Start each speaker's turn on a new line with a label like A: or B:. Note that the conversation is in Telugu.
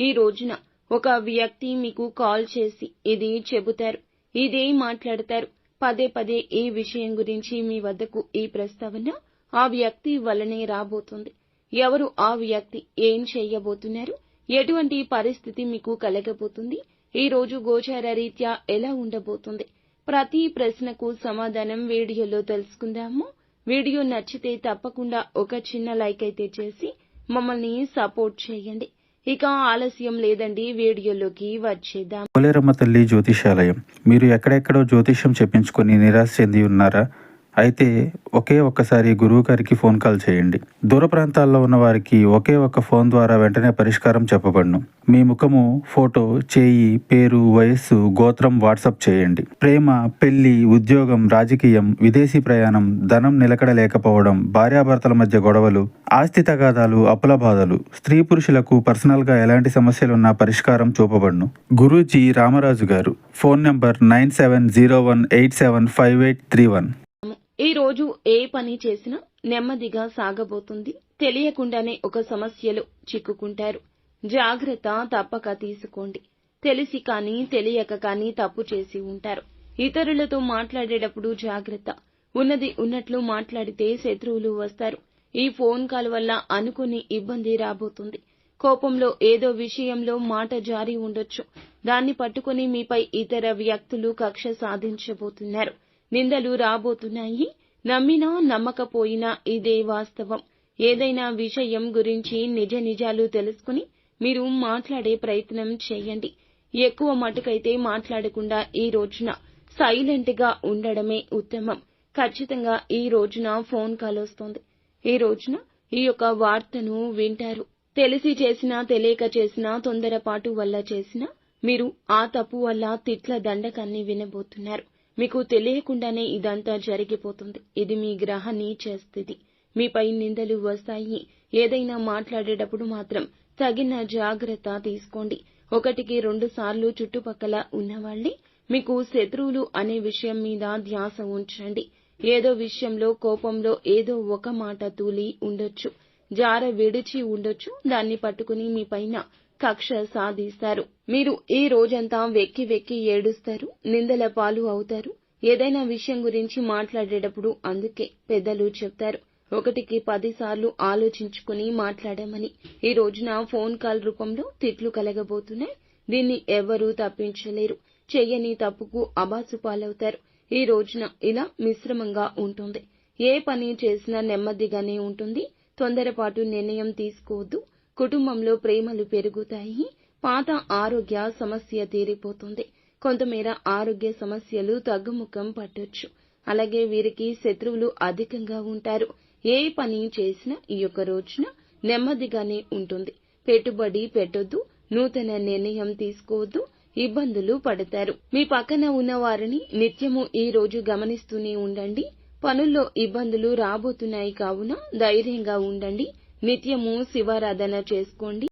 A: ఈ రోజున ఒక వ్యక్తి మీకు కాల్ చేసి ఇది చెబుతారు, ఇదే మాట్లాడతారు. పదే పదే ఈ విషయం గురించి మీ వద్దకు ఈ ప్రస్తావన ఆ వ్యక్తి వల్లనే రాబోతుంది. ఎవరు ఆ వ్యక్తి, ఏం చెయ్యబోతున్నారు, ఎటువంటి పరిస్థితి మీకు కలగబోతుంది, ఈ రోజు గోచార రీత్యా ఎలా ఉండబోతుంది, ప్రతి ప్రశ్నకు సమాధానం వీడియోలో తెలుసుకుందాము. వీడియో నచ్చితే తప్పకుండా ఒక చిన్న లైక్ అయితే చేసి మమ్మల్ని సపోర్ట్ చేయండి. ఇక ఆలస్యం లేదండి, వీడియోలోకి వచ్చేద్దాం.
B: పోలేరమ్మ తల్లి జ్యోతిషాలయం. మీరు ఎక్కడెక్కడో జ్యోతిష్యం చెప్పించుకొని నిరాశ చెంది ఉన్నారా? అయితే ఒక్కసారి గురువు గారికి ఫోన్ కాల్ చేయండి. దూర ప్రాంతాల్లో ఉన్న వారికి ఒకే ఒక్క ఫోన్ ద్వారా వెంటనే పరిష్కారం చెప్పబడును. మీ ముఖము, ఫోటో, చేయి, పేరు, వయస్సు, గోత్రం వాట్సాప్ చేయండి. ప్రేమ, పెళ్లి, ఉద్యోగం, రాజకీయం, విదేశీ ప్రయాణం, ధనం నిలకడ లేకపోవడం, భార్యాభర్తల మధ్య గొడవలు, ఆస్తి తగాదాలు, అప్పుల బాధలు, స్త్రీ పురుషులకు పర్సనల్ గా ఎలాంటి సమస్యలున్నా పరిష్కారం చూపబడును. గురూజీ రామరాజు గారు. Phone number 9701875831.
A: ఈ రోజు ఏ పని చేసినా నెమ్మదిగా సాగబోతుంది. తెలియకుండానే ఒక సమస్యలో చిక్కుకుంటారు. జాగ్రత్త తప్పక తీసుకోండి. తెలిసి కానీ తెలియక కానీ తప్పు చేసి ఉంటారు. ఇతరులతో మాట్లాడేటప్పుడు జాగ్రత్త. ఉన్నది ఉన్నట్లు మాట్లాడితే శత్రువులు వస్తారు. ఈ ఫోన్ కాల్ వల్ల అనుకుని ఇబ్బంది రాబోతుంది. కోపంలో ఏదో విషయంలో మాట జారి ఉండొచ్చు. దాన్ని పట్టుకుని మీపై ఇతర వ్యక్తులు కక్ష సాధించబోతున్నారు. నిందలు రాబోతున్నాయి. నమ్మినా నమ్మకపోయినా ఇదే వాస్తవం. ఏదైనా విషయం గురించి నిజాలు తెలుసుకుని మీరు మాట్లాడే ప్రయత్నం చేయండి. ఎక్కువ మటుకైతే మాట్లాడకుండా ఈ రోజున సైలెంట్ గా ఉండడమే ఉత్తమం. ఖచ్చితంగా ఈ రోజున ఫోన్ కాల్ వస్తుంది. ఈ రోజున ఈ యొక్క వార్తను వింటారు. తెలిసి చేసినా తెలియక చేసినా, తొందరపాటు వల్ల చేసినా మీరు ఆ తప్పు వల్ల తిట్ల దండకాన్ని వినబోతున్నారు. మీకు తెలియకుండానే ఇదంతా జరిగిపోతుంది. ఇది మీ గ్రహ నీచ స్థితి. మీపై నిందలు వస్తాయి. ఏదైనా మాట్లాడేటప్పుడు మాత్రం తగిన జాగ్రత్త తీసుకోండి. 1-2 సార్లు చుట్టుపక్కల ఉన్నవాళ్లే మీకు శత్రువులు అనే విషయం మీద ధ్యాస ఉంచండి. ఏదో విషయంలో కోపంలో ఏదో ఒక మాట తూలి ఉండొచ్చు, జార విడిచి ఉండొచ్చు. దాన్ని పట్టుకుని మీపైన కక్ష సాధిస్తారు. మీరు ఈ రోజంతా వెక్కి వెక్కి ఏడుస్తారు, నిందల పాలు అవుతారు. ఏదైనా విషయం గురించి మాట్లాడేటప్పుడు అందుకే పెద్దలు చెప్తారు, 1-10 సార్లు ఆలోచించుకుని మాట్లాడమని. ఈ రోజున ఫోన్ కాల్ రూపంలో తిట్లు కలగబోతున్నాయి. దీన్ని ఎవ్వరూ తప్పించలేరు. చెయ్యని తప్పుకు అబాసు పాలవుతారు. ఈ రోజున ఇలా మిశ్రమంగా ఉంటుంది. ఏ పని చేసినా నెమ్మదిగానే ఉంటుంది. తొందరపాటు నిర్ణయం తీసుకోవద్దు. కుటుంబంలో ప్రేమలు పెరుగుతాయి. పాత ఆరోగ్య సమస్య తీరిపోతుంది. కొంతమేర ఆరోగ్య సమస్యలు తగ్గుముఖం పట్టొచ్చు. అలాగే వీరికి శత్రువులు అధికంగా ఉంటారు. ఏ పని చేసినా ఈ యొక్క రోజున నెమ్మదిగానే ఉంటుంది. పెట్టుబడి పెట్టొద్దు. నూతన నిర్ణయం తీసుకోవద్దు. ఇబ్బందులు పడతారు. మీ పక్కన ఉన్న వారిని నిత్యము ఈ రోజు గమనిస్తూనే ఉండండి. పనుల్లో ఇబ్బందులు రాబోతున్నాయి కావున ధైర్యంగా ఉండండి. నిత్యము శివారాధన చేసుకోండి.